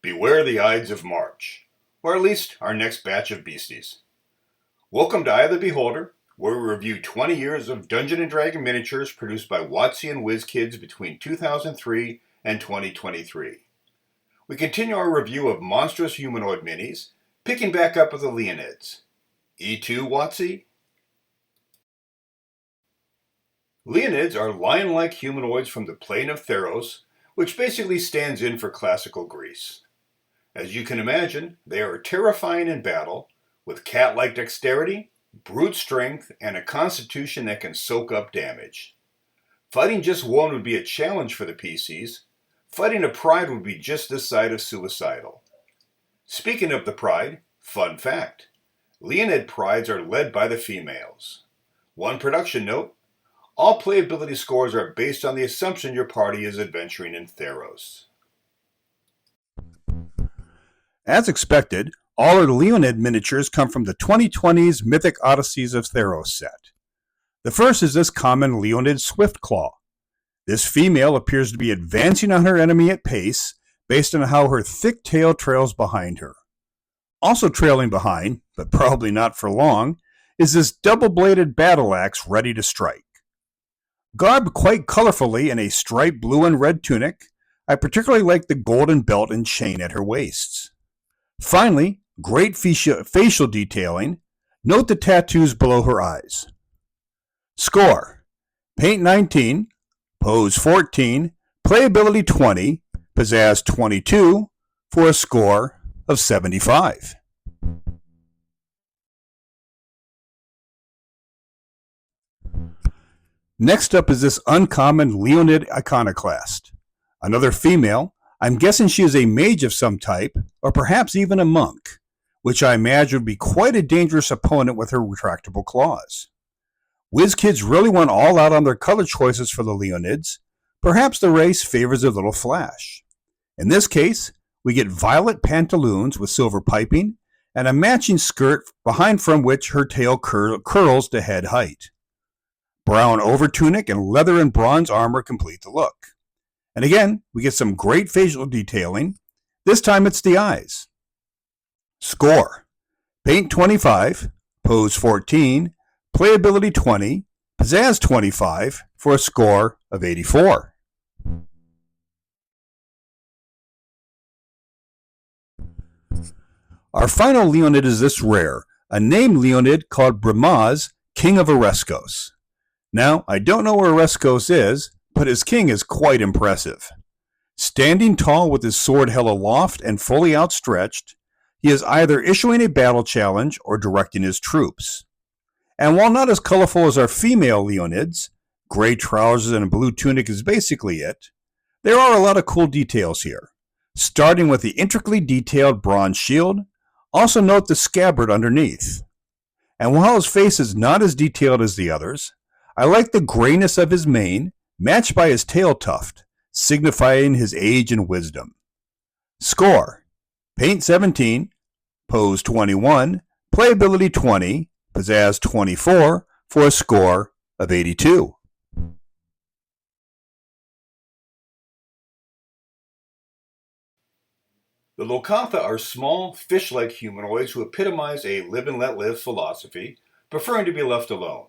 Beware the Ides of March, or at least our next batch of beasties. Welcome to Eye of the Beholder, where we review 20 years of Dungeon & Dragon miniatures produced by WOTC and WizKids between 2003 and 2023. We continue our review of Monstrous Humanoid minis, picking back up with the Leonids. E2 WOTC? Leonids are lion-like humanoids from the plane of Theros, which basically stands in for classical Greece. As you can imagine, they are terrifying in battle, with cat-like dexterity, brute strength, and a constitution that can soak up damage. Fighting just one would be a challenge for the PCs. Fighting a pride would be just this side of suicidal. Speaking of the pride, fun fact. Leonid prides are led by the females. One production note, all playability scores are based on the assumption your party is adventuring in Theros. As expected, all our Leonid miniatures come from the 2020's Mythic Odysseys of Theros set. The first is this common Leonid Swiftclaw. This female appears to be advancing on her enemy at pace based on how her thick tail trails behind her. Also trailing behind, but probably not for long, is this double-bladed battle axe ready to strike. Garbed quite colorfully in a striped blue and red tunic, I particularly like the golden belt and chain at her waists. Finally, great facial detailing. Note the tattoos below her eyes. Score: Paint 19, Pose 14, Playability 20, Pizzazz 22, for a score of 75. Next up is this uncommon Leonid Iconoclast. Another female. I'm guessing she is a mage of some type, or perhaps even a monk, which I imagine would be quite a dangerous opponent with her retractable claws. WizKids really went all out on their color choices for the Leonids. Perhaps the race favors a little flash. In this case, we get violet pantaloons with silver piping, and a matching skirt behind from which her tail curls to head height. Brown overtunic and leather and bronze armor complete the look. And again, we get some great facial detailing. This time it's the eyes. Score: Paint 25, Pose 14, Playability 20, Pizzazz 25, for a score of 84. Our final Leonid is this rare, a named Leonid called Brimaz, King of Oreskos. Now, I don't know where Oreskos is, but his king is quite impressive. Standing tall with his sword held aloft and fully outstretched, he is either issuing a battle challenge or directing his troops. And while not as colorful as our female Leonids, gray trousers and a blue tunic is basically it, there are a lot of cool details here, starting with the intricately detailed bronze shield. Also note the scabbard underneath. And while his face is not as detailed as the others, I like the grayness of his mane, matched by his tail tuft, signifying his age and wisdom. Score: Paint 17, Pose 21, Playability 20, Pizzazz 24, for a score of 82. The Lokatha are small, fish-like humanoids who epitomize a live and let live philosophy, preferring to be left alone.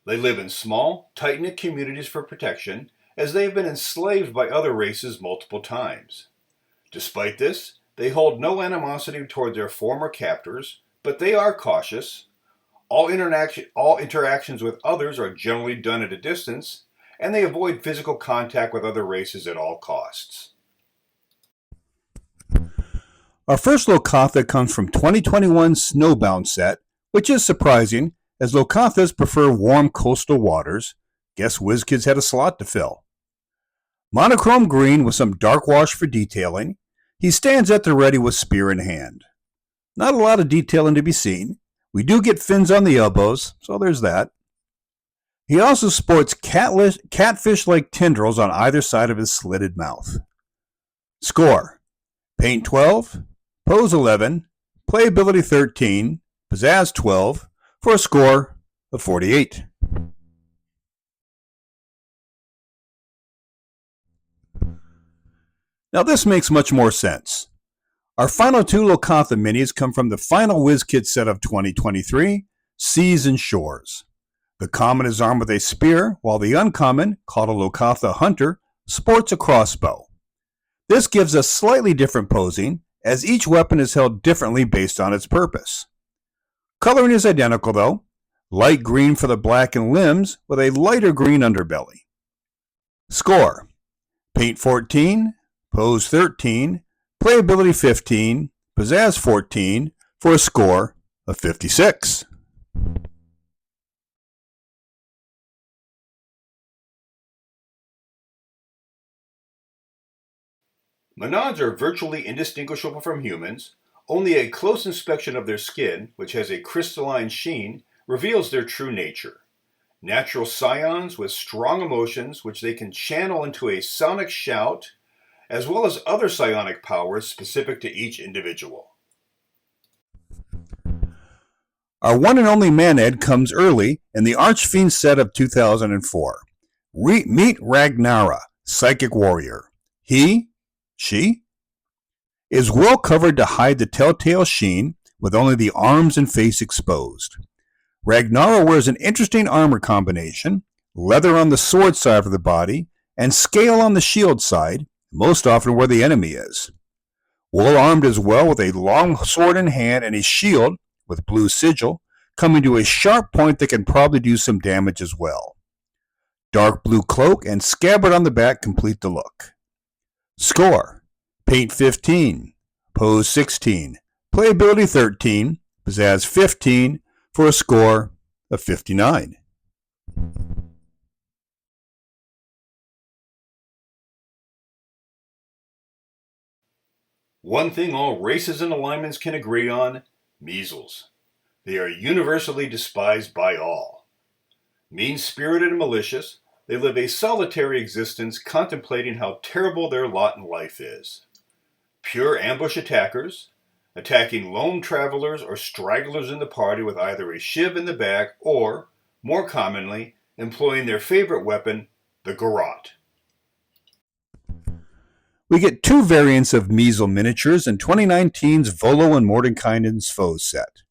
They live in small, tight-knit communities for protection, as they have been enslaved by other races multiple times. Despite this, they hold no animosity toward their former captors, but they are cautious. All interactions with others are generally done at a distance, and they avoid physical contact with other races at all costs. Our first Lokatha comes from 2021's Snowbound set, which is surprising, as Lokathas prefer warm coastal waters. Guess WizKids had a slot to fill. Monochrome green with some dark wash for detailing. He stands at the ready with spear in hand. Not a lot of detailing to be seen. We do get fins on the elbows, so there's that. He also sports catfish-like tendrils on either side of his slitted mouth. Score: Paint 12, Pose 11, Playability 13, Pizzazz 12, for a score of 48. Now this makes much more sense. Our final two Locathah minis come from the final WizKid set of 2023, Seas and Shores. The common is armed with a spear, while the uncommon, called a Locathah Hunter, sports a crossbow. This gives us slightly different posing, as each weapon is held differently based on its purpose. Coloring is identical though, light green for the back and limbs with a lighter green underbelly. Score: Paint 14, Pose 13, Playability 15, Pizzazz 14, for a score of 56. Monods are virtually indistinguishable from humans. Only a close inspection of their skin, which has a crystalline sheen, reveals their true nature. Natural scions with strong emotions which they can channel into a sonic shout, as well as other psionic powers specific to each individual. Our one and only Maned comes early in the Archfiend set of 2004. Meet Ragnara, Psychic Warrior. She is well covered to hide the telltale sheen, with only the arms and face exposed. Ragnara wears an interesting armor combination, leather on the sword side of the body, and scale on the shield side, most often where the enemy is. Well armed as well with a long sword in hand and a shield with blue sigil, coming to a sharp point that can probably do some damage as well. Dark blue cloak and scabbard on the back complete the look. Score: Paint 15, Pose 16, Playability 13, Pizzazz 15, for a score of 59. One thing all races and alignments can agree on: measles. They are universally despised by all. Mean-spirited and malicious, they live a solitary existence contemplating how terrible their lot in life is. Pure ambush attackers, attacking lone travelers or stragglers in the party with either a shiv in the back or, more commonly, employing their favorite weapon, the garrote. We get two variants of Measle miniatures in 2019's Volo and Mordenkainen's Foes set.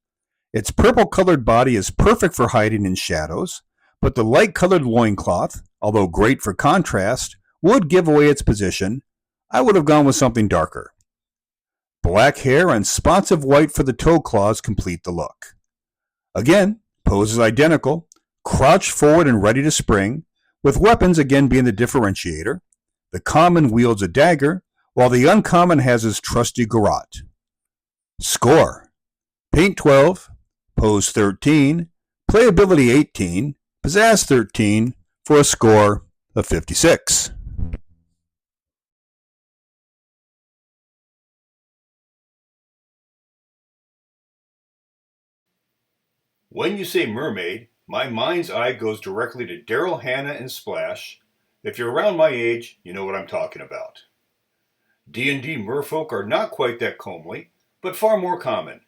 Its purple-colored body is perfect for hiding in shadows, but the light-colored loincloth, although great for contrast, would give away its position. I would have gone with something darker. Black hair and spots of white for the toe claws complete the look. Again, pose is identical, crouched forward and ready to spring, with weapons again being the differentiator. The common wields a dagger, while the uncommon has his trusty garrote. Score: Paint 12, Pose 13, Playability 18, Pizzazz 13, for a score of 56. When you say mermaid, my mind's eye goes directly to Daryl Hannah and Splash. If you're around my age, you know what I'm talking about. D&D merfolk are not quite that comely, but far more common.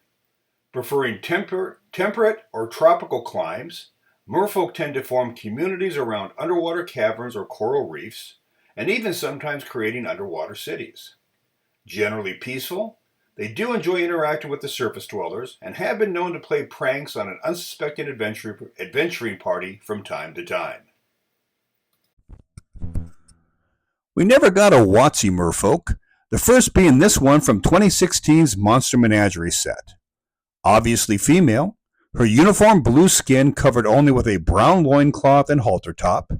Preferring temperate or tropical climes, merfolk tend to form communities around underwater caverns or coral reefs, and even sometimes creating underwater cities. Generally peaceful, they do enjoy interacting with the surface dwellers and have been known to play pranks on an unsuspecting adventuring party from time to time. We never got a WOTC merfolk, the first being this one from 2016's Monster Menagerie set. Obviously female, her uniform blue skin covered only with a brown loincloth and halter top,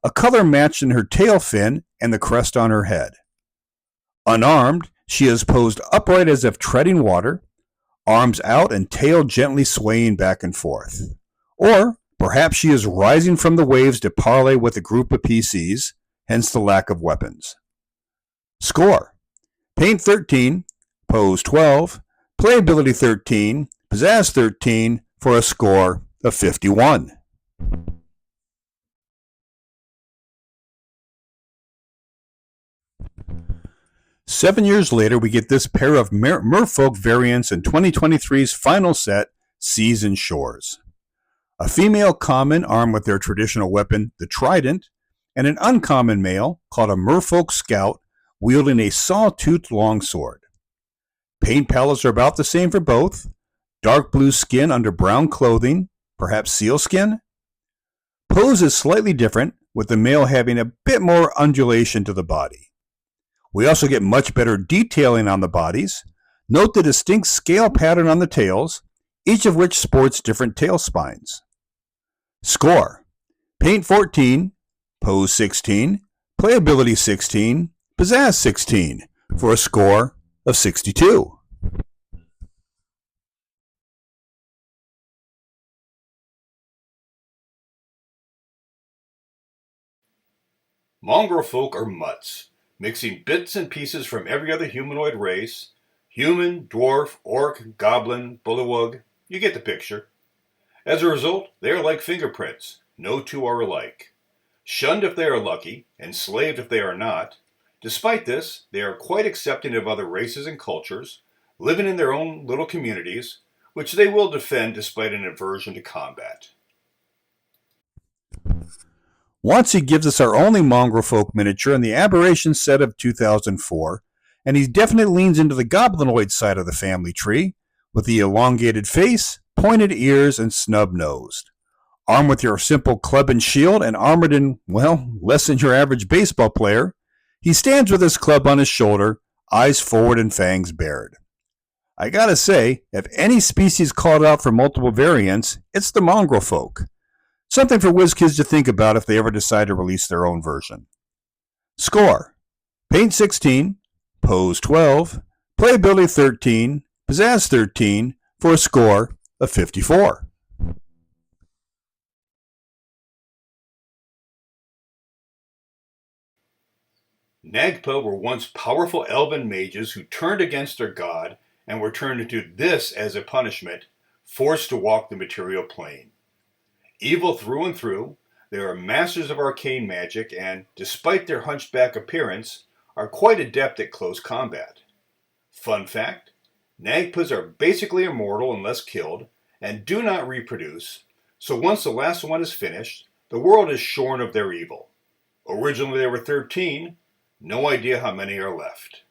a color matched in her tail fin and the crest on her head. Unarmed, she is posed upright as if treading water, arms out and tail gently swaying back and forth. Or perhaps she is rising from the waves to parley with a group of PCs, hence the lack of weapons. Score: Paint 13, Pose 12, Playability 13, Pizzazz 13, for a score of 51. Seven years later, we get this pair of merfolk variants in 2023's final set, Seas and Shores. A female common armed with their traditional weapon, the trident, and an uncommon male called a merfolk scout wielding a saw-toothed longsword. Paint palettes are about the same for both. Dark blue skin under brown clothing, perhaps sealskin. Pose is slightly different, with the male having a bit more undulation to the body. We also get much better detailing on the bodies. Note the distinct scale pattern on the tails, each of which sports different tail spines. Score: Paint 14, Pose 16, Playability 16, Pizzazz 16, for a score of 62. Mongrel folk are mutts, mixing bits and pieces from every other humanoid race: human, dwarf, orc, goblin, bullywug. You get the picture. As a result, they are like fingerprints. No two are alike. Shunned if they are lucky, enslaved if they are not. Despite this, they are quite accepting of other races and cultures, living in their own little communities, which they will defend despite an aversion to combat. WOTC gives us our only mongrel folk miniature in the Aberration set of 2004, and he definitely leans into the goblinoid side of the family tree, with the elongated face, pointed ears, and snub-nosed. Armed with your simple club and shield and armored in, well, less than your average baseball player, he stands with his club on his shoulder, eyes forward and fangs bared. I gotta say, if any species called out for multiple variants, it's the mongrel folk. Something for WizKids to think about if they ever decide to release their own version. Score: Paint 16, Pose 12, Playability 13, Pizzazz 13, for a score of 54. Nagpa were once powerful elven mages who turned against their god and were turned into this as a punishment, forced to walk the material plane. Evil through and through, they are masters of arcane magic and, despite their hunchback appearance, are quite adept at close combat. Fun fact: Nagpas are basically immortal unless killed, and do not reproduce, so once the last one is finished, the world is shorn of their evil. Originally there were 13, no idea how many are left.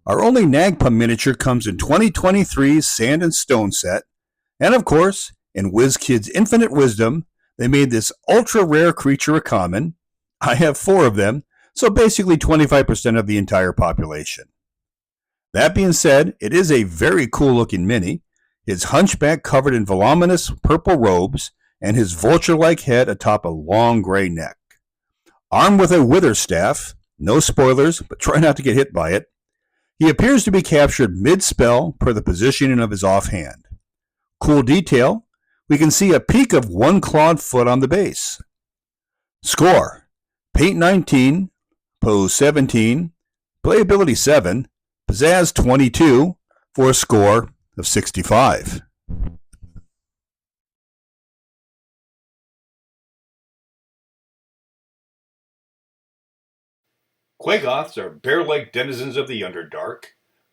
Our only Nagpa miniature comes in 2023's Sand and Stone set, and of course, in WizKids' infinite wisdom, they made this ultra-rare creature a common. I have 4 of them, so basically 25% of the entire population. That being said, it is a very cool-looking mini, his hunchback covered in voluminous purple robes, and his vulture-like head atop a long gray neck. Armed with a wither staff, no spoilers, but try not to get hit by it, he appears to be captured mid-spell per the positioning of his offhand. Cool detail, we can see a peak of one clawed foot on the base. Score: Paint 19, Pose 17, Playability 7, Pizzazz 22, for a score of 65. Quagoths are bear-like denizens of the Underdark,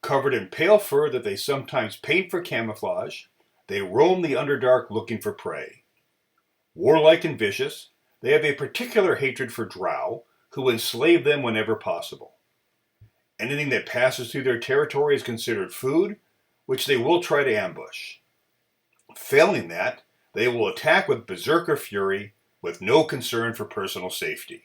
covered in pale fur that they sometimes paint for camouflage. They roam the Underdark looking for prey. Warlike and vicious, they have a particular hatred for drow, who enslave them whenever possible. Anything that passes through their territory is considered food, which they will try to ambush. Failing that, they will attack with berserker fury, with no concern for personal safety.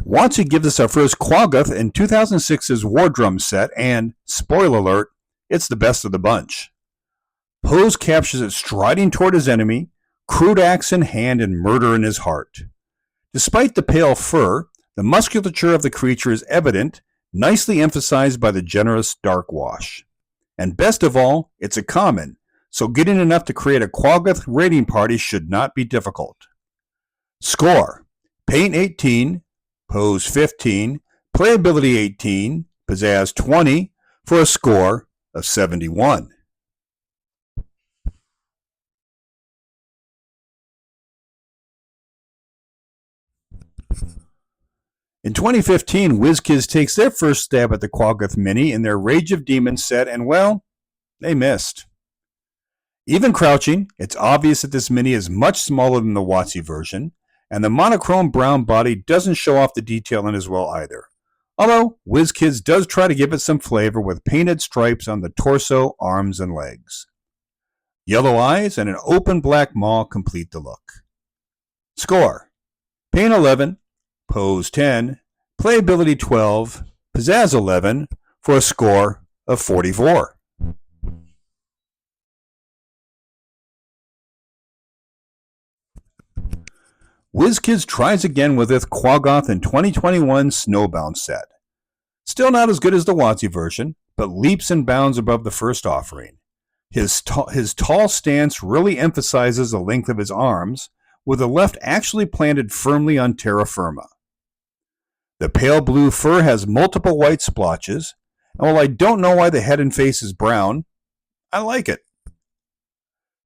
WOTC gives us our first Quaggoth in 2006's War Drum set, and, spoiler alert, it's the best of the bunch. Pose captures it striding toward his enemy, crude axe in hand and murder in his heart. Despite the pale fur, the musculature of the creature is evident, nicely emphasized by the generous dark wash. And best of all, it's a common, so getting enough to create a Quaggoth raiding party should not be difficult. Score: Paint 18, Pose 15, Playability 18, Pizzazz 20, for a score of 71. In 2015, WizKids takes their first stab at the Quaggoth Mini in their Rage of Demons set, and well, they missed. Even crouching, it's obvious that this mini is much smaller than the WOTC version, and the monochrome brown body doesn't show off the detailing as well either. Although WizKids does try to give it some flavor with painted stripes on the torso, arms, and legs. Yellow eyes and an open black maw complete the look. Score: Paint 11, Pose 10, Playability 12, Pizzazz 11 for a score of 44. WizKids tries again with its Quaggoth in 2021 Snowbound set. Still not as good as the WOTC version, but leaps and bounds above the first offering. His tall stance really emphasizes the length of his arms, with the left actually planted firmly on terra firma. The pale blue fur has multiple white splotches, and while I don't know why the head and face is brown, I like it.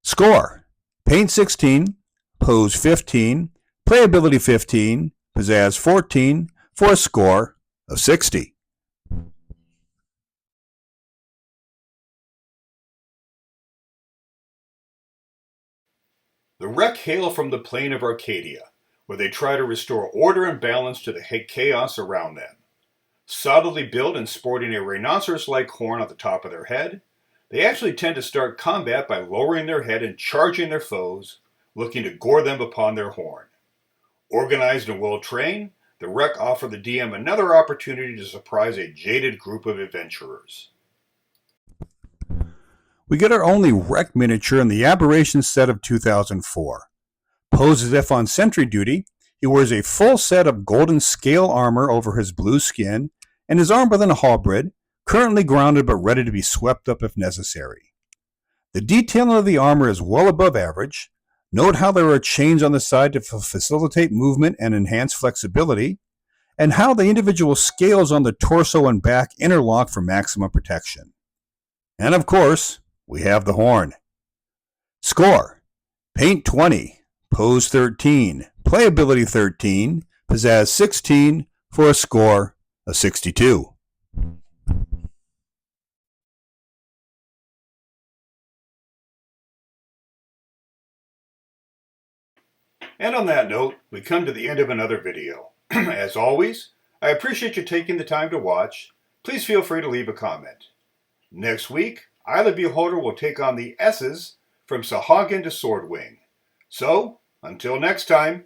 Score: Paint 16, Pose 15, Playability 15, Pizzazz 14 for a score of 60. The wreck hail from the plain of Arcadia, where they try to restore order and balance to the chaos around them. Solidly built and sporting a rhinoceros-like horn at the top of their head, they actually tend to start combat by lowering their head and charging their foes, looking to gore them upon their horn. Organized and well-trained, the wreck offer the DM another opportunity to surprise a jaded group of adventurers. We get our only wreck miniature in the Aberration set of 2004. Posed as if on sentry duty, he wears a full set of golden scale armor over his blue skin and is armed with an halberd, currently grounded but ready to be swept up if necessary. The detailing of the armor is well above average. Note how there are chains on the side to facilitate movement and enhance flexibility, and how the individual scales on the torso and back interlock for maximum protection. And of course, we have the horn. Score: Paint 20, Pose 13, Playability 13, Pizzazz 16 for a score of 62. And on that note, we come to the end of another video. As always, I appreciate you taking the time to watch. Please feel free to leave a comment. Next week, I the Beholder will take on the S's from Sahagin to Swordwing. So, until next time,